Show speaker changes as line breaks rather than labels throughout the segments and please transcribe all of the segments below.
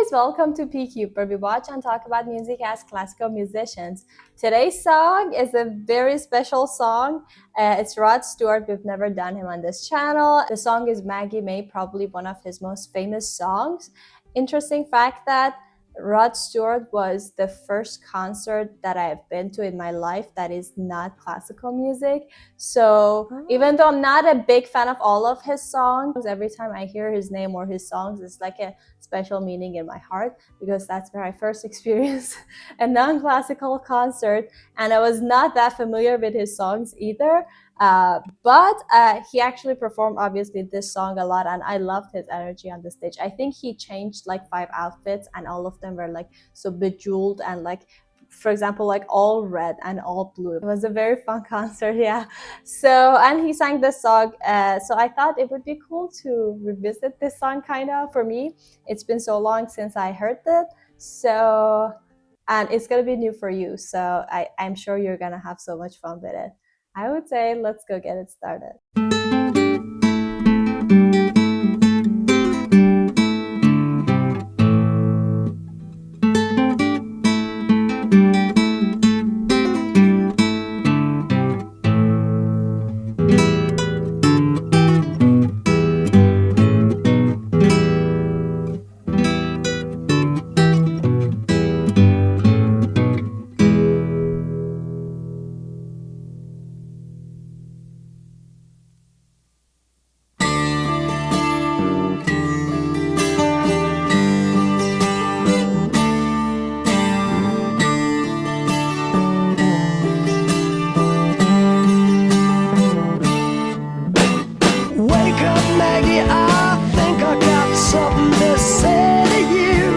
guys, welcome to PQ, where we watch and talk about music as classical musicians. Today's song is a very special song. It's Rod Stewart. We've never done him on this channel. The song is Maggie May, probably one of his most famous songs. Interesting fact that Rod Stewart was the first concert that I've been to in my life that is not classical music. So even though I'm not a big fan of all of his songs, every time I hear his name or his songs, it's like a special meaning in my heart, because that's where I first experienced a non-classical concert, and I was not that familiar with his songs either. But he actually performed obviously this song a lot, and I loved his energy on the stage. I think he changed like 5 outfits, and all of them were like so bejeweled and like, for example, like all red and all blue. It was a very fun concert, yeah. So, and he sang this song, so I thought it would be cool to revisit this song kind of. For me, it's been so long since I heard it, so, and it's gonna be new for you, so I'm sure you're gonna have so much fun with it. I would say let's go get it started.
Maggie, I think I got something to say to you.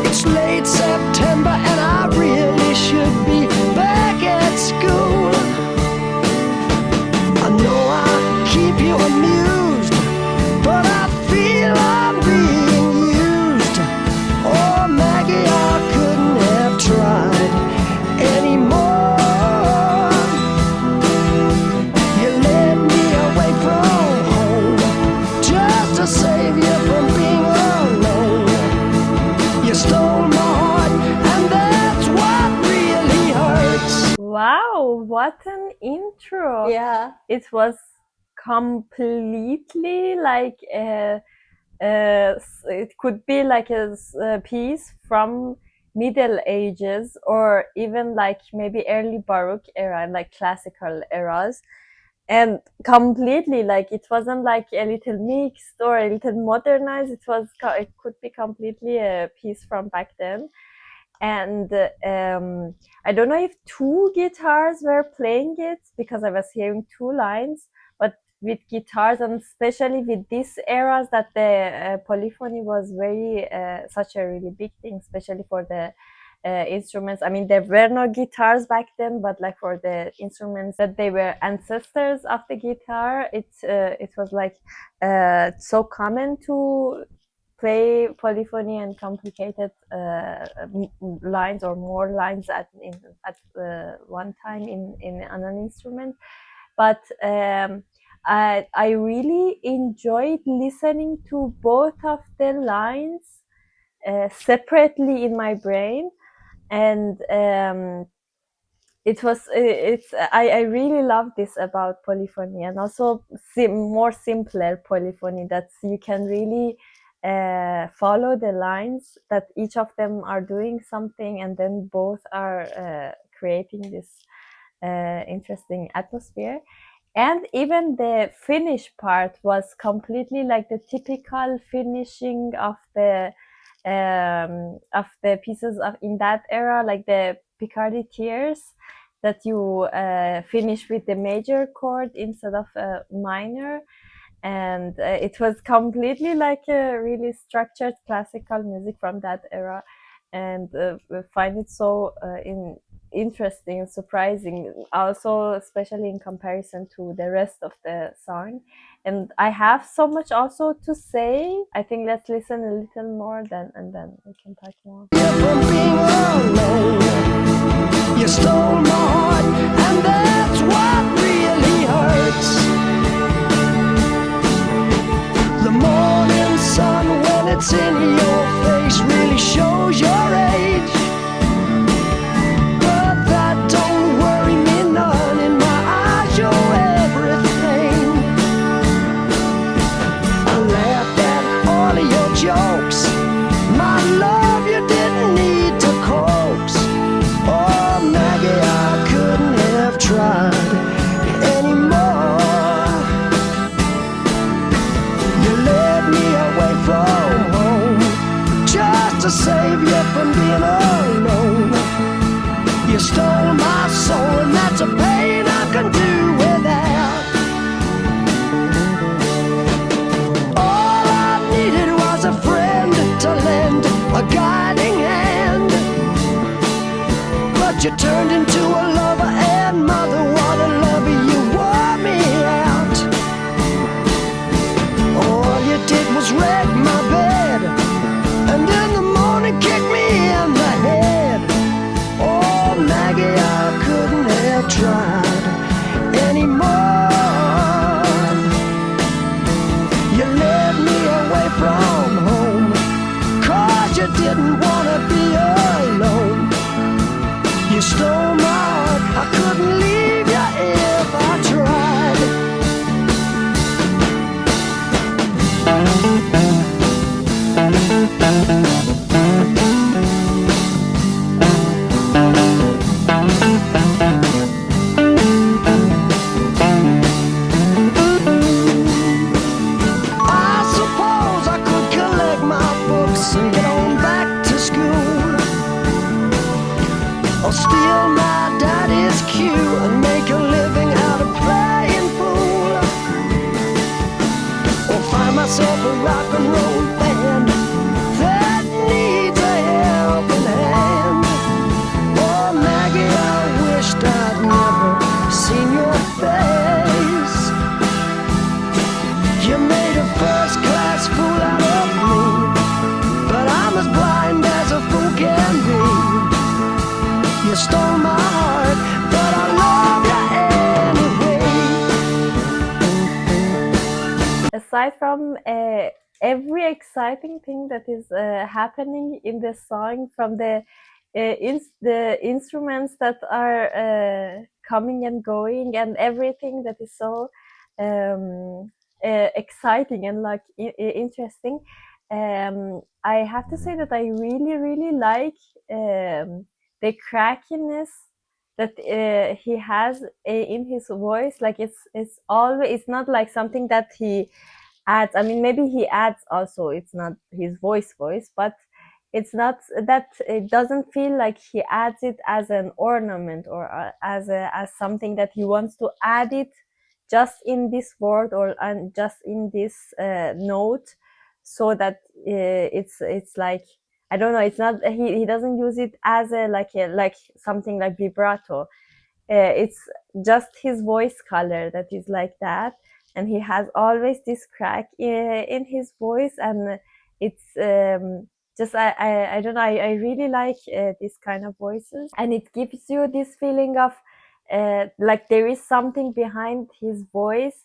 It's late September and I really should be back at school. I know I keep you amused, but I feel I'm being used. Oh, Maggie, I couldn't have tried anymore. To save you from being alone. You stole my heart, and that's what really hurts.
Wow, what an intro.
Yeah.
It was completely like it could be like a piece from Middle Ages, or even like maybe early Baroque era, like classical eras. And completely, like, it wasn't like a little mixed or a little modernized. It could be completely a piece from back then. And I don't know if 2 guitars were playing it, because I was hearing 2 lines, but with guitars, and especially with these eras that the polyphony was very such a really big thing, especially for the instruments. I mean, there were no guitars back then, but like for the instruments that they were ancestors of the guitar, it was like so common to play polyphony and complicated lines or more lines at one time on an instrument. But I really enjoyed listening to both of the lines separately in my brain. And I really love this about polyphony, and also more simpler polyphony, that you can really follow the lines, that each of them are doing something, and then both are creating this interesting atmosphere. And even the finish part was completely like the typical finishing of the pieces in that era, like the Picardy Tears, that you finish with the major chord instead of a minor. And it was completely like a really structured classical music from that era, and I find it so interesting and surprising, also especially in comparison to the rest of the song. And I have so much also to say. I think let's listen a little more, and then we can talk more.
From being alone, you stole my heart, and that's what really hurts. The morning sun, when it that's in your face really shows your age. But that don't worry me none. In my eyes you're everything. I laughed at all of your jokes. My love you didn't need to coax. Oh Maggie, I couldn't have tried anymore. You led me away from home just to save you from being alone. You stole my soul and that's a pain I can do without. All I needed was a friend to lend a guiding hand. But you turned into a lover and mother. What a lover, you wore me out. All you did was wreck my bed, and in the morning kick me in the head. Oh Maggie, I couldn't have tried anymore. You led me away from home, 'cause you didn't wanna be alone. You stole my heart, I couldn't leave you if I tried. I suppose I could collect my books and get on back to school, or steal my daddy's cue and make a living out of playing pool, or find myself a rock and roll band that needs a helping hand. Oh Maggie, I wished I'd never seen your face. You made a first-class fool out of me, but I'm as blind as a fool can be. You stole my heart, but I love you anyway.
Aside from every exciting thing that is happening in the song, from the instruments that are coming and going, and everything that is so exciting and like interesting, I have to say that I really like the crackiness that he has in his voice. Like it's always, it's not like something that he adds. I mean, maybe he adds also, it's not his voice, but it's not that, it doesn't feel like he adds it as an ornament or as something that he wants to add it just in this word or just in this note, so that it's like, I don't know, it's not, he doesn't use it as a like something like vibrato. It's just his voice color that is like that, and he has always this crack in his voice, and it's just I don't know, I really like this kind of voices, and it gives you this feeling of like there is something behind his voice,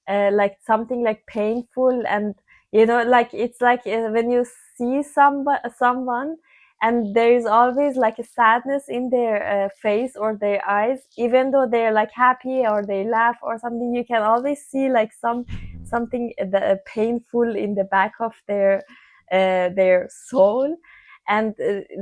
like something like painful, and you know, like it's like when you see someone and there is always like a sadness in their face or their eyes, even though they're like happy or they laugh or something, you can always see like something painful in the back of their soul. And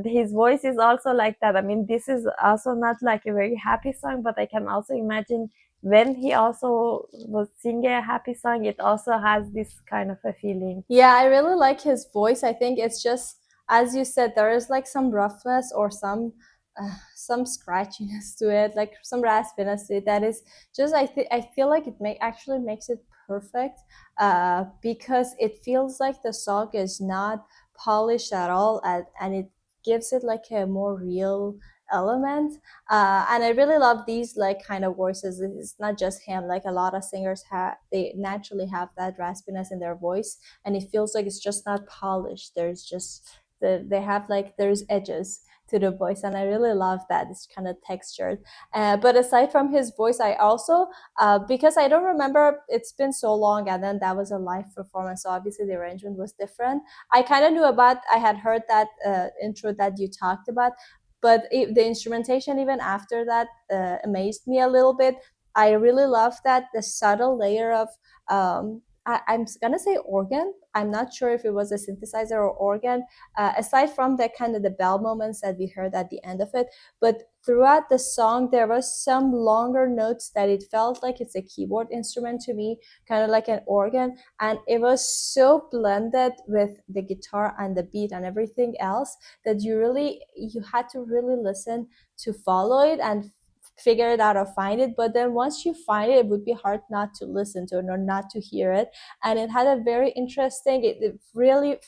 his voice is also like that. I mean, this is also not like a very happy song, but I can also imagine when he also was singing a happy song, it also has this kind of a feeling.
Yeah, I really like his voice. I think it's just, as you said, there is like some roughness or some scratchiness to it, like some raspiness to it. That is just, I feel like it actually makes it perfect, because it feels like the song is not polished at all, and it gives it like a more real element. And I really love these like kind of voices. It's not just him, like a lot of singers they naturally have that raspiness in their voice, and it feels like it's just not polished. There's just they have like, there's edges. to the voice, and I really love that. It's kind of textured. But aside from his voice, I also because I don't remember, it's been so long, and then that was a live performance, so obviously the arrangement was different. I kind of knew about, I had heard that intro that you talked about, but the instrumentation even after that amazed me a little bit. I really love that the subtle layer of I'm gonna say organ. I'm not sure if it was a synthesizer or organ. Aside from the kind of the bell moments that we heard at the end of it, but throughout the song there was some longer notes that it felt like it's a keyboard instrument to me, kind of like an organ, and it was so blended with the guitar and the beat and everything else that you had to really listen to follow it and figure it out or find it. But then once you find it, it would be hard not to listen to it or not to hear it. And it had a very interesting, it really,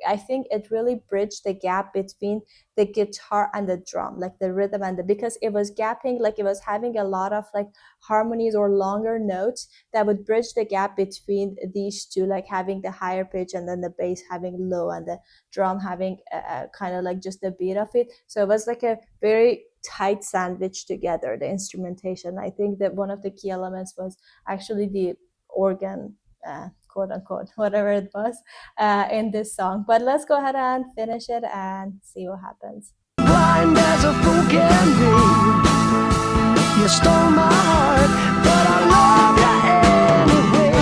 I think it really bridged the gap between the guitar and the drum, like the rhythm and the, because it was gapping, like it was having a lot of like harmonies or longer notes that would bridge the gap between these two, like having the higher pitch and then the bass having low and the drum having kind of like just a beat of it. So it was like a very tight sandwich together, the instrumentation. I think that one of the key elements was actually the organ, quote unquote, whatever it was, in this song. But let's go ahead and finish it and see what happens.
Blind as a fool can be. You stole my heart, but I love you anyway.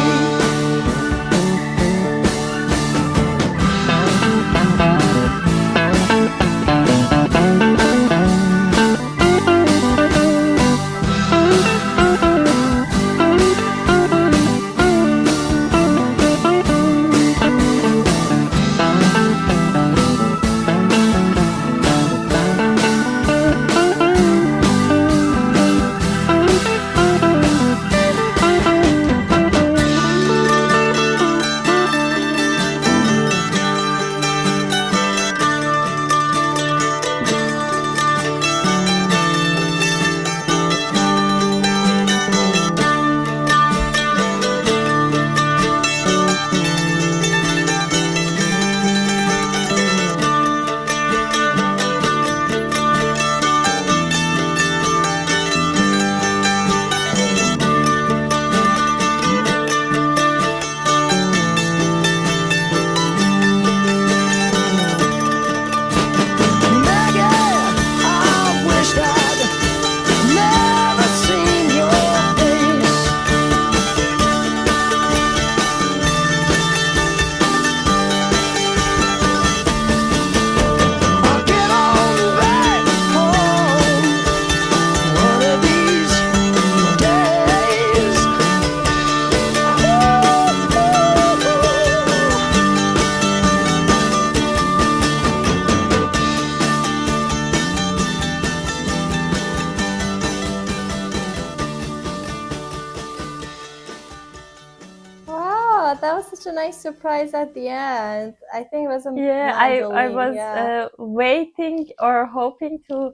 Wow, that was such a nice surprise at the end. I think it was a
Yeah, I
mandolin.
was
Yeah.
waiting or hoping to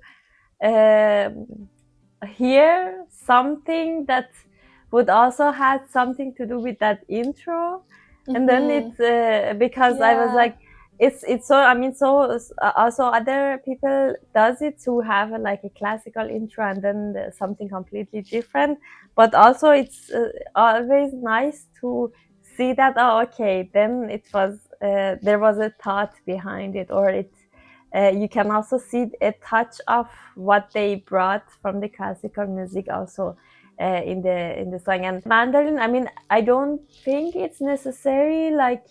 hear something that would also had something to do with that intro. And then it's because I was
Yeah.
like, it's so, I mean, so also other people does it to have like a classical intro and then something completely different. But also it's always nice to see that, oh, okay, then it was there was a thought behind it, or it you can also see a touch of what they brought from the classical music also in the song. And mandolin, I mean, I don't think it's necessary like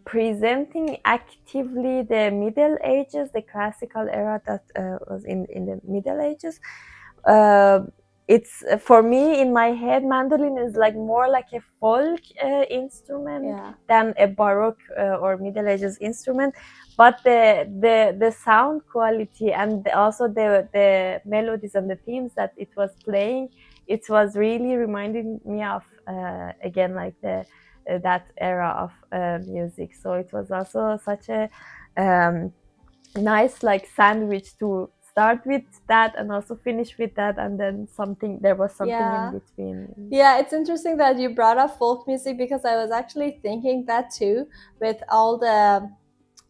presenting actively the Middle Ages, the classical era that was in the Middle Ages. It's for me in my head, mandolin is like more like a folk instrument than a Baroque or Middle Ages instrument. But the sound quality and also the melodies and the themes that it was playing, it was really reminding me of again like the that era of music. So it was also such a nice like sandwich to start with that and also finish with that, and then there was something in between.
Yeah, it's interesting that you brought up folk music, because I was actually thinking that too, with all the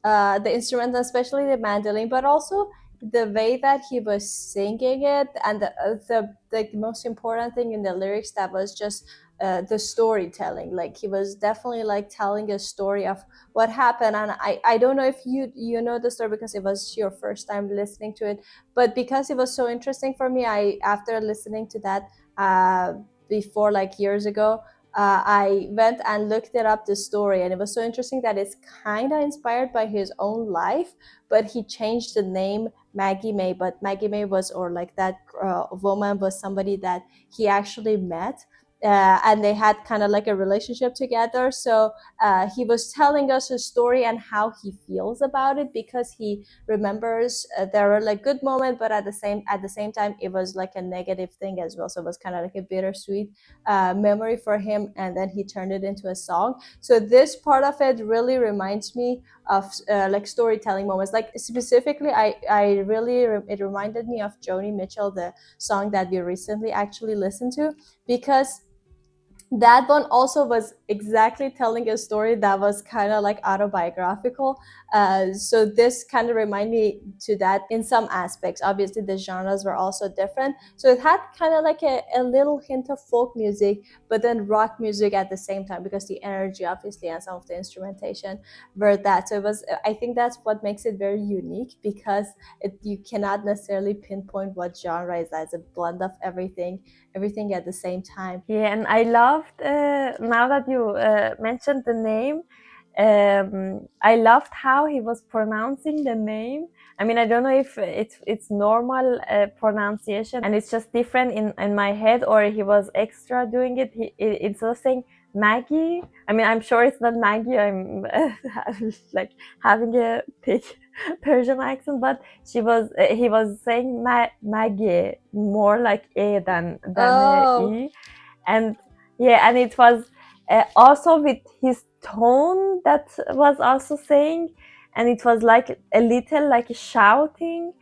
the instrument, especially the mandolin, but also the way that he was singing it, and the most important thing in the lyrics, that was just the storytelling. Like he was definitely like telling a story of what happened. And I don't know if you know the story because it was your first time listening to it, but because it was so interesting for me, I, after listening to that before, like years ago, I went and looked it up, the story, and it was so interesting that it's kind of inspired by his own life, but he changed the name Maggie May. But Maggie May was, or like that woman was somebody that he actually met, and they had kind of like a relationship together. So he was telling us his story and how he feels about it, because he remembers there were like good moments, but at the same time it was like a negative thing as well. So it was kind of like a bittersweet memory for him, and then he turned it into a song. So this part of it really reminds me of like storytelling moments. Like specifically, it reminded me of Joni Mitchell, the song that we recently actually listened to, because that one also was exactly telling a story that was kind of like autobiographical. So this kind of remind me to that in some aspects. Obviously the genres were also different, so it had kind of like a little hint of folk music, but then rock music at the same time, because the energy obviously and some of the instrumentation were that. So it was, I think that's what makes it very unique, because you cannot necessarily pinpoint what genre is that. It's a blend of everything at the same time.
Yeah, and I loved, now that you mentioned the name, I loved how he was pronouncing the name. I mean, I don't know if it's normal pronunciation and it's just different in my head, or he was extra doing it. Instead of saying Maggie, I mean, I'm sure it's not Maggie. I'm like having a thick Persian accent, but he was saying Maggie, more like a than
Oh,
e. And yeah, and it was also with his tone that was also saying, and it was like a little like shouting,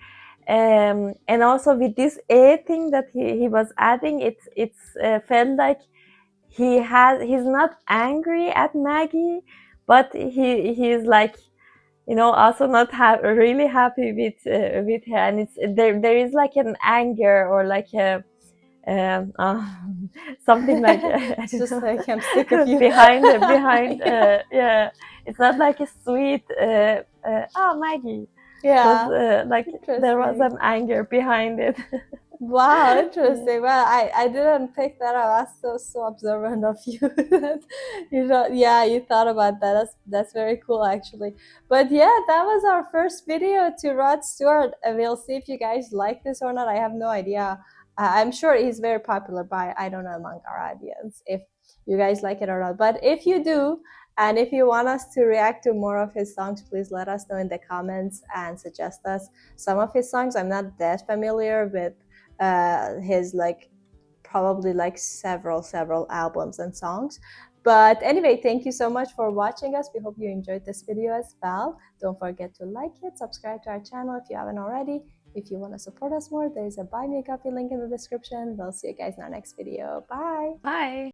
and also with this a thing that he was adding, it's felt like he's not angry at Maggie, but he's like, you know, also not really happy with her, and it's there is like an anger, or like a um, uh, something like I
it's
don't
just
know,
like I'm sick of you.
behind
Yeah.
yeah, it's not like a sweet oh Maggie. It was
Yeah,
like there was
interesting.
an anger behind it.
Wow,
Yeah.
interesting. Well, I didn't pick that up. I was so observant of you. That you know, yeah, you thought about that. That's very cool, actually. But yeah, that was our first video to Rod Stewart. We'll see if you guys like this or not. I have no idea. I'm sure he's very popular, but I don't know among our audience if you guys like it or not. But if you do, and if you want us to react to more of his songs, please let us know in the comments and suggest us some of his songs. I'm not that familiar with his like probably like several albums and songs. But anyway, thank you so much for watching us. We hope you enjoyed this video as well. Don't forget to like it, subscribe to our channel if you haven't already. If you want to support us more, there's a buy me a coffee link in the description. We'll see you guys in our next video. Bye.
Bye.